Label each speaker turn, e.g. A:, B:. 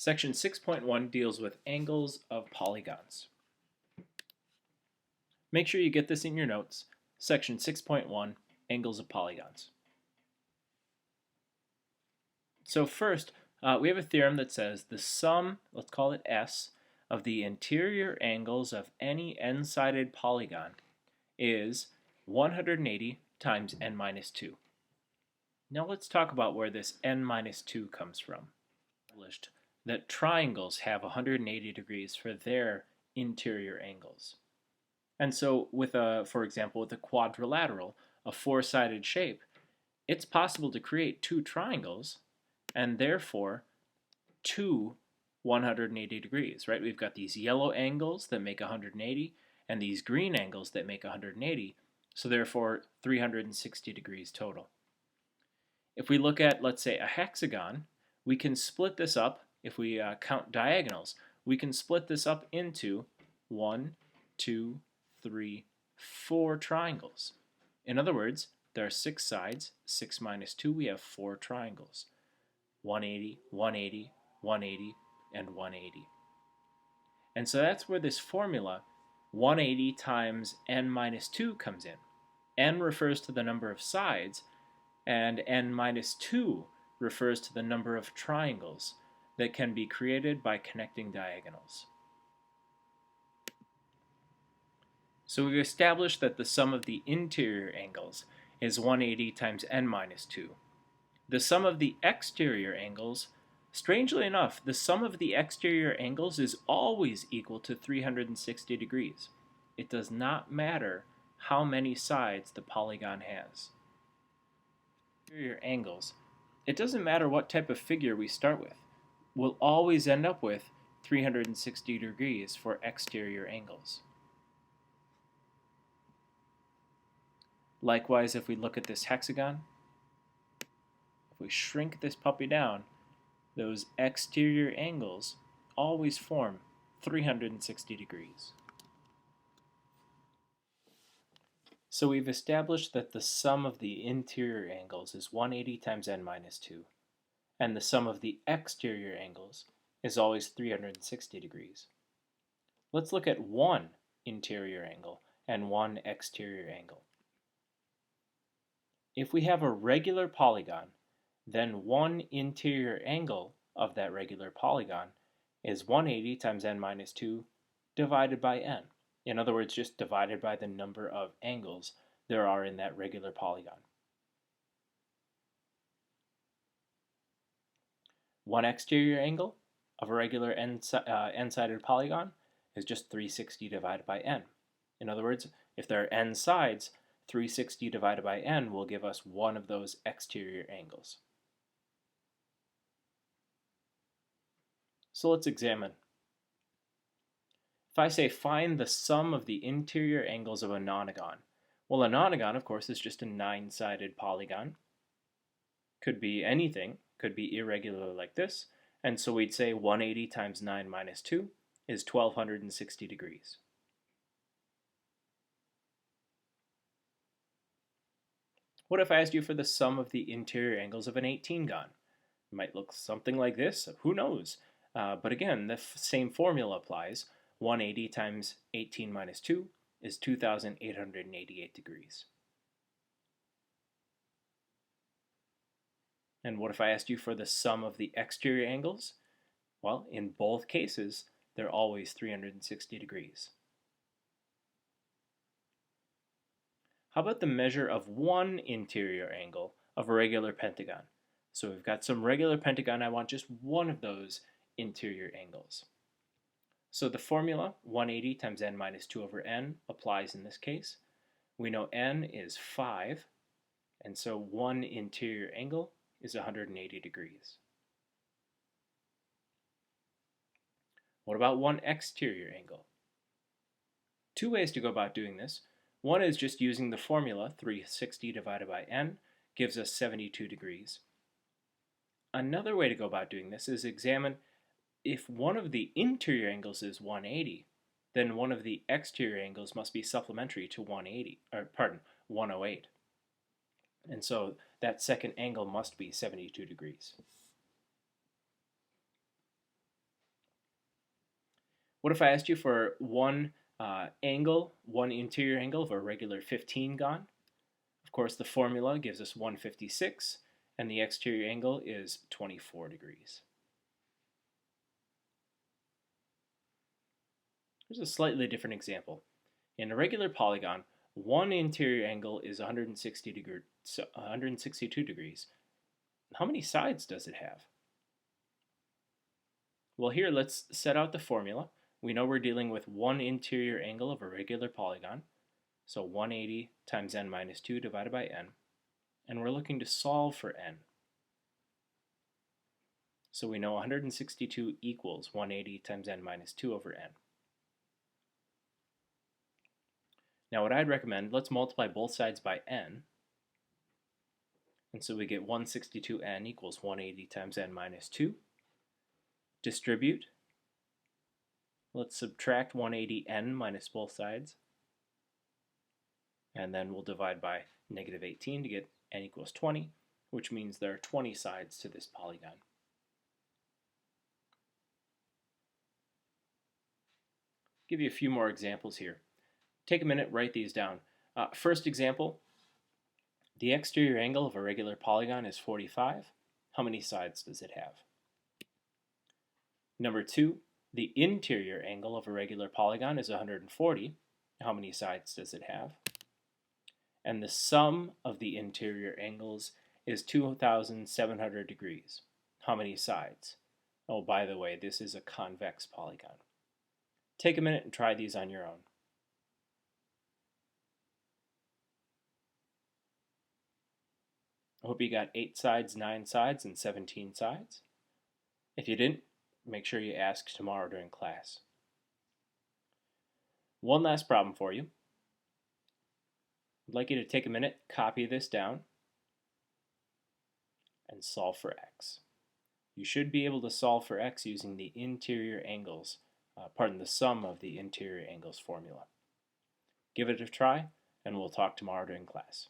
A: Section 6.1 deals with angles of polygons. Make sure you get this in your notes. Section 6.1, angles of polygons. So first, we have a theorem that says the sum, let's call it S, of the interior angles of any n-sided polygon is 180 times n minus 2. Now let's talk about where this n minus 2 comes from. That triangles have 180 degrees for their interior angles. And so with for example, with a quadrilateral, a four-sided shape, it's possible to create two triangles and therefore two 180 degrees, right? We've got these yellow angles that make 180 and these green angles that make 180, so therefore 360 degrees total. If we look at, let's say, a hexagon, we can split this up. If we count diagonals, we can split this up into 1, 2, 3, 4 triangles. In other words, there are 6 sides. 6 minus 2, we have 4 triangles. 180, 180, 180, and 180. And so that's where this formula 180 times n minus 2 comes in. N refers to the number of sides, and n minus 2 refers to the number of triangles that can be created by connecting diagonals. So we've established that the sum of the interior angles is 180 times n minus 2. The sum of the exterior angles, strangely enough, the sum of the exterior angles is always equal to 360 degrees. It does not matter how many sides the polygon has. Exterior angles, it doesn't matter what type of figure we start with. We'll always end up with 360 degrees for exterior angles. Likewise, if we look at this hexagon, if we shrink this puppy down, those exterior angles always form 360 degrees. So we've established that the sum of the interior angles is 180 times n minus 2, and the sum of the exterior angles is always 360 degrees. Let's look at one interior angle and one exterior angle. If we have a regular polygon, then one interior angle of that regular polygon is 180 times n minus 2 divided by n. In other words, just divided by the number of angles there are in that regular polygon. One exterior angle of a regular n-sided polygon is just 360 divided by n. In other words, if there are n sides, 360 divided by n will give us one of those exterior angles. So let's examine. If I say find the sum of the interior angles of a nonagon, well, a nonagon, of course, is just a 9-sided polygon. Could be anything, could be irregular like this, and so we'd say 180 times 9 minus 2 is 1260 degrees. What if I asked you for the sum of the interior angles of an 18-gon? It might look something like this, who knows? But again, the same formula applies. 180 times 18 minus 2 is 2,888 degrees. And what if I asked you for the sum of the exterior angles? Well, in both cases, they're always 360 degrees. How about the measure of one interior angle of a regular pentagon? So we've got some regular pentagon, I want just one of those interior angles. So the formula 180 times n minus 2 over n applies in this case. We know n is 5, and so one interior angle is 180 degrees. What about one exterior angle? Two ways to go about doing this. One is just using the formula 360 divided by n gives us 72 degrees. Another way to go about doing this is examine if one of the interior angles is 180, then one of the exterior angles must be supplementary to 108. And so that second angle must be 72 degrees. What if I asked you for one angle, one interior angle of a regular 15 gon? Of course, the formula gives us 156, and the exterior angle is 24 degrees. Here's a slightly different example. In a regular polygon, one interior angle is 162 degrees. How many sides does it have? Well, here let's set out the formula. We know we're dealing with one interior angle of a regular polygon, so 180 times n minus 2 divided by n, and we're looking to solve for n. So we know 162 equals 180 times n minus 2 over n. Now what I'd recommend, let's multiply both sides by n, and so we get 162n equals 180 times n minus 2. Distribute. Let's subtract 180n minus both sides, and then we'll divide by negative 18 to get n equals 20, which means there are 20 sides to this polygon. Give you a few more examples here. Take a minute, write these down. First example, the exterior angle of a regular polygon is 45. How many sides does it have? Number 2, the interior angle of a regular polygon is 140. How many sides does it have? And the sum of the interior angles is 2,700 degrees. How many sides? Oh, by the way, this is a convex polygon. Take a minute and try these on your own. I hope you got 8 sides, 9 sides, and 17 sides. If you didn't, make sure you ask tomorrow during class. One last problem for you. I'd like you to take a minute, copy this down, and solve for x. You should be able to solve for x using the interior angles, the sum of the interior angles formula. Give it a try, and we'll talk tomorrow during class.